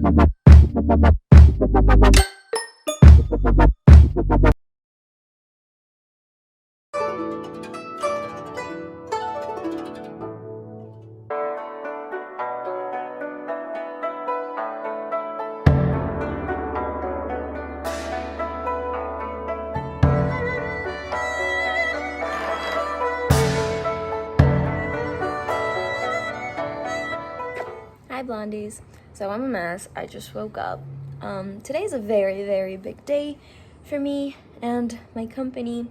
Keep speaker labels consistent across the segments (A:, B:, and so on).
A: Hi blondies. So I'm a mess. I just woke up. Today's a very, very big day for me and my company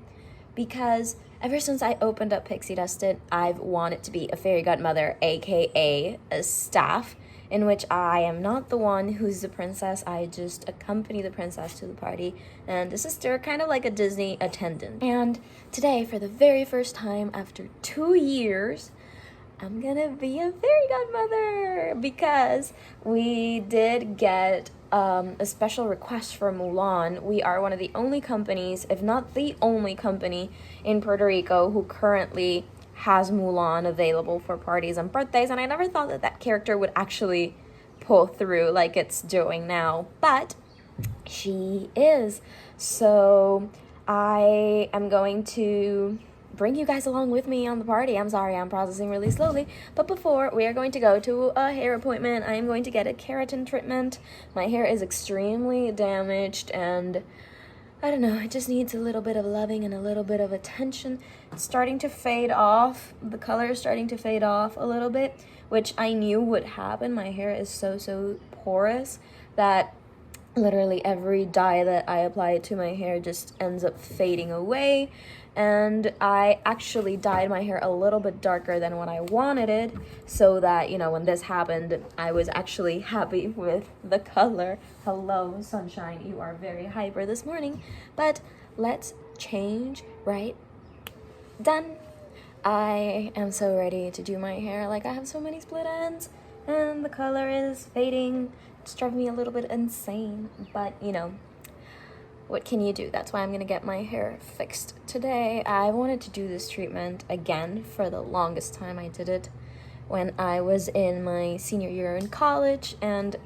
A: because ever since I opened up Pixie Dusted, I've wanted to be a fairy godmother, aka a staff, in which I am not the one who's the princess. I just accompany the princess to the party and assist her, kind of like a Disney attendant. And today, for the very first time after 2 years, I'm gonna be a fairy godmother because we did get a special request for Mulan. We are one of the only companies, if not the only company in Puerto Rico who currently has Mulan available for parties and birthdays, and I never thought that that character would actually pull through like it's doing now, but she is. So I am going to bring you guys along with me on the party. I'm sorry, I'm processing really slowly. But before, we are going to go to a hair appointment. I am going to get a keratin treatment. My hair is extremely damaged and I don't know, it just needs a little bit of loving and a little bit of attention. It's starting to fade off. The color is starting to fade off a little bit, which I knew would happen. My hair is so porous that literally every dye that I apply to my hair just ends up fading away. And I actually dyed my hair a little bit darker than what I wanted it, so that, you know, when this happened, I was actually happy with the color. Hello, sunshine, you are very hyper this morning. But let's change right. Done. I am so ready to do my hair. Like, I have so many split ends, and the color is fading. It's driving me a little bit insane, but, you know, what can you do? That's why I'm gonna get my hair fixed today. I wanted to do this treatment again for the longest time. I did it when I was in my senior year in college, and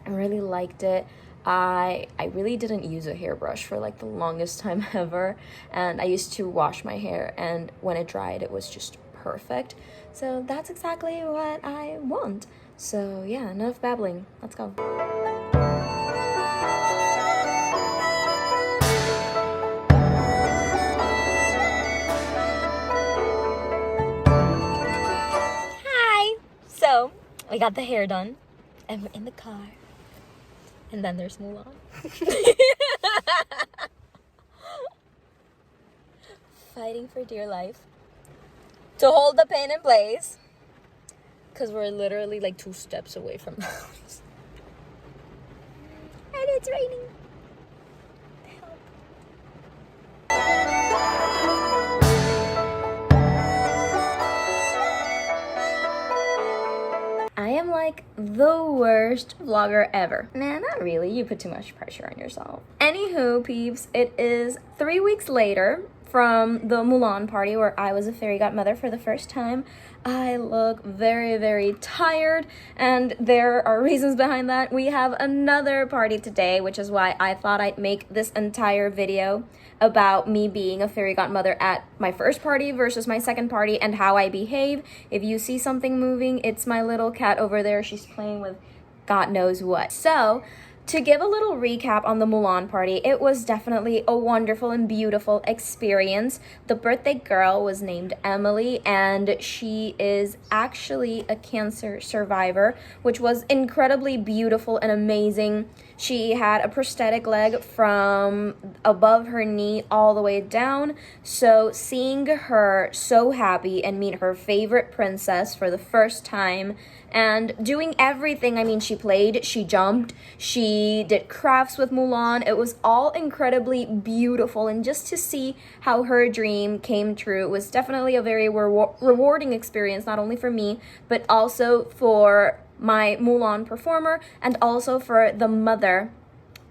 A: I really liked it. I really didn't use a hairbrush for like the longest time ever, and I used to wash my hair, and when it dried, it was just perfect. So that's exactly what I want. So yeah, enough babbling. Let's go. So, we got the hair done, and we're in the car, and then there's Mulan. Fighting for dear life to hold the pin in place, because we're literally like 2 steps away from the house. And it's raining. I am like the worst vlogger ever. Nah, not really. You put too much pressure on yourself. Anywho, peeps, it is 3 weeks later from the Mulan party where I was a fairy godmother for the first time. I look very, very tired, and there are reasons behind that. We have another party today, which is why I thought I'd make this entire video about me being a fairy godmother at my first party versus my second party and how I behave. If you see something moving, it's my little cat over there. She's playing with God knows what. So, to give a little recap on the Mulan party, it was definitely a wonderful and beautiful experience. The birthday girl was named Emily, and she is actually a cancer survivor, which was incredibly beautiful and amazing. She had a prosthetic leg from above her knee all the way down. So seeing her so happy and meet her favorite princess for the first time and doing everything, I mean, she played, she jumped, she did crafts with Mulan. It was all incredibly beautiful, and just to see how her dream came true was definitely a very rewarding experience, not only for me, but also for my Mulan performer, and also for the mother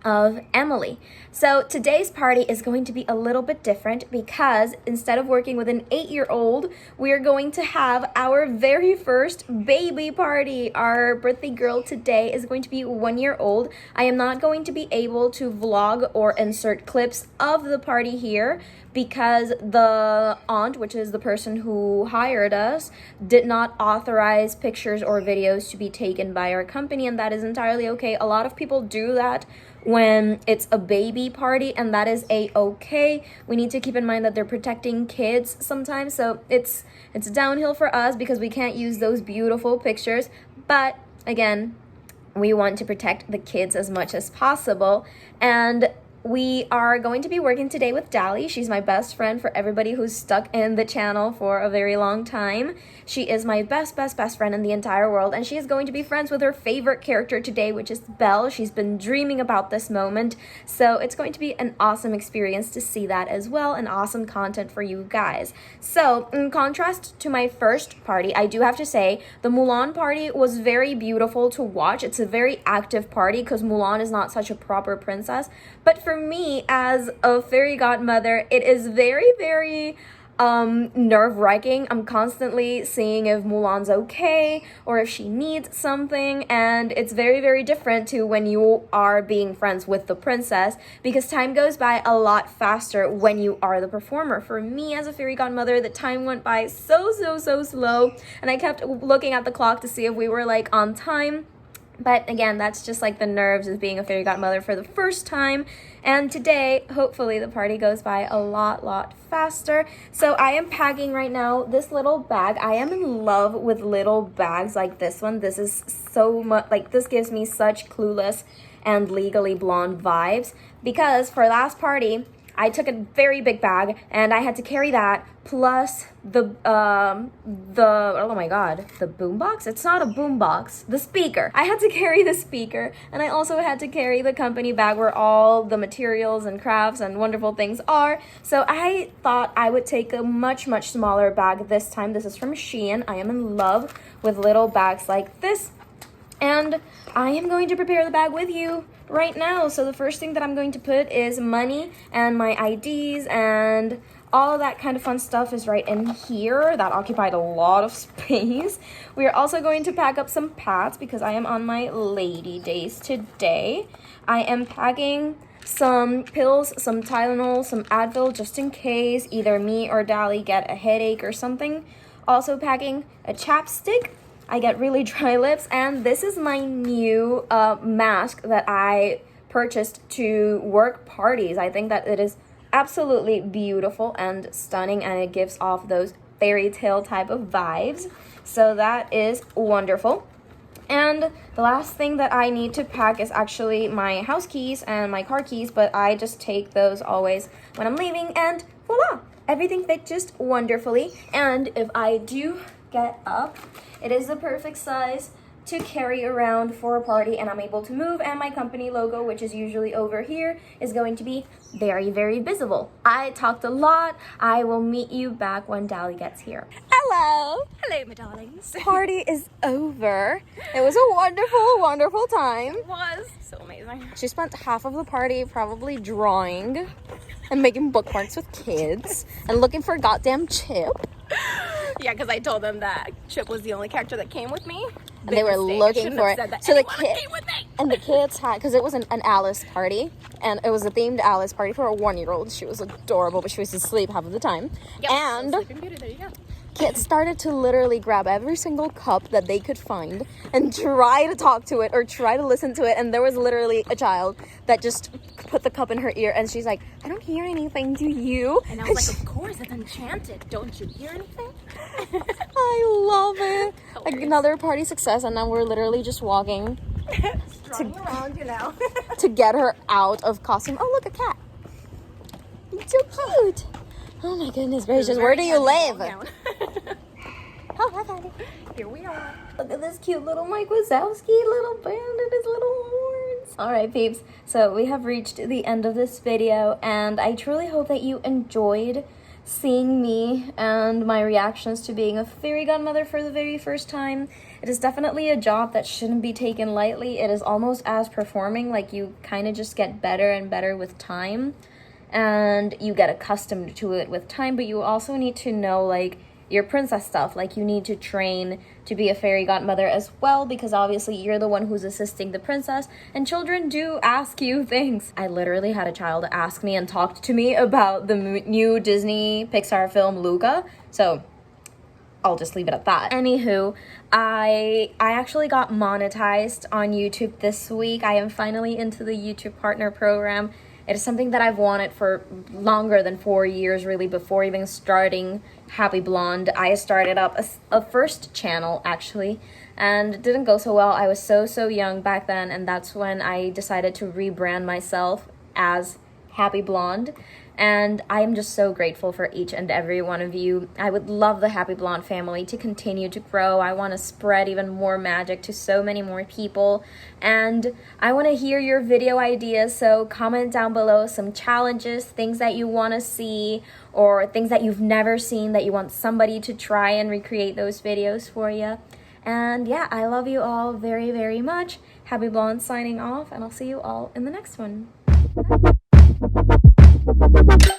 A: of Emily. So today's party is going to be a little bit different because instead of working with an 8-year-old, we are going to have our very first baby party. Our birthday girl today is going to be 1 year old. I am not going to be able to vlog or insert clips of the party here because the aunt, which is the person who hired us, did not authorize pictures or videos to be taken by our company, and that is entirely okay. A lot of people do that when it's a baby party, and that is a-okay. We need to keep in mind that they're protecting kids sometimes, so it's downhill for us because we can't use those beautiful pictures. But again, we want to protect the kids as much as possible. And we are going to be working today with Dali. She's my best friend for everybody who's stuck in the channel for a very long time. She is my best friend in the entire world, and she is going to be friends with her favorite character today, which is Belle. She's been dreaming about this moment, so it's going to be an awesome experience to see that as well, and awesome content for you guys. So, in contrast to my first party, I do have to say, the Mulan party was very beautiful to watch. It's a very active party because Mulan is not such a proper princess, but for me, as a fairy godmother, it is very nerve-wracking. I'm constantly seeing if Mulan's okay or if she needs something, and it's very different to when you are being friends with the princess because time goes by a lot faster when you are the performer. For me as a fairy godmother, the time went by so slow, and I kept looking at the clock to see if we were like on time. But again, that's just like the nerves of being a fairy godmother for the first time. And today, hopefully, the party goes by a lot faster. So I am packing right now this little bag. I am in love with little bags like this one. This is so much, like, this gives me such Clueless and Legally Blonde vibes. Because for last party, I took a very big bag and I had to carry that plus the oh my god, the boombox? It's not a boombox, the speaker. I had to carry the speaker, and I also had to carry the company bag where all the materials and crafts and wonderful things are. So I thought I would take a much smaller bag this time. This is from Shein. I am in love with little bags like this. And I am going to prepare the bag with you right now. So the first thing that I'm going to put is money and my IDs, and all of that kind of fun stuff is right in here. That occupied a lot of space. We are also going to pack up some pads because I am on my lady days today. I am packing some pills, some Tylenol, some Advil, just in case either me or Dali get a headache or something. Also packing a chapstick. I get really dry lips, and this is my new mask that I purchased to work parties. I think that it is absolutely beautiful and stunning, and it gives off those fairy tale type of vibes. So that is wonderful. And the last thing that I need to pack is actually my house keys and my car keys, but I just take those always when I'm leaving, and voila! Everything fit just wonderfully. And if I do get up, it is the perfect size to carry around for a party, and I'm able to move, and my company logo, which is usually over here, is going to be very visible. I talked a lot. I will meet you back when Dali gets here. Hello,
B: my darlings.
A: Party is over. It was a wonderful time.
B: It was so amazing.
A: She spent half of the party probably drawing and making bookmarks with kids and looking for goddamn Chip.
B: Yeah, because I told them that Chip was the only character that came with me.
A: And they were looking for it.
B: So the
A: kids had, because it was an Alice party, and it was a themed Alice party for a 1-year-old. She was adorable, but she was asleep half of the time.
B: Yep,
A: and
B: Sleeping Beauty, there you go.
A: Kids started to literally grab every single cup that they could find and try to talk to it or try to listen to it. And there was literally a child that just put the cup in her ear, and she's like, I don't hear anything, do you?
B: And I was like, of course, it's enchanted. Don't you hear anything?
A: I love it. Like, another party success, and now we're literally just walking
B: around, you know.
A: to get her out of costume. Oh, look, a cat. It's so cute. Oh my goodness gracious, where do you live? Oh, hi, Daddy.
B: Here we are.
A: Look at this cute little Mike Wazowski little band and his little horns. Alright, peeps, so we have reached the end of this video, and I truly hope that you enjoyed seeing me and my reactions to being a fairy godmother for the very first time. It is definitely a job that shouldn't be taken lightly. It is almost as performing, like you kind of just get better and better with time, and you get accustomed to it with time, but you also need to know like your princess stuff. Like you need to train to be a fairy godmother as well, because obviously you're the one who's assisting the princess, and children do ask you things. I literally had a child ask me and talk to me about the new Disney Pixar film Luca, so I'll just leave it at that. Anywho, I actually got monetized on YouTube this week. I am finally into the YouTube partner program. It is something that I've wanted for longer than 4 years, really, before even starting Happy Blonde. I started up a first channel, actually, and it didn't go so well. I was so young back then, and that's when I decided to rebrand myself as Happy Blonde. And I am just so grateful for each and every one of you. I would love the Happy Blonde family to continue to grow. I want to spread even more magic to so many more people. And I want to hear your video ideas, so comment down below some challenges, things that you want to see, or things that you've never seen that you want somebody to try and recreate those videos for you. And yeah, I love you all very much. Happy Blonde signing off, and I'll see you all in the next one. Bye.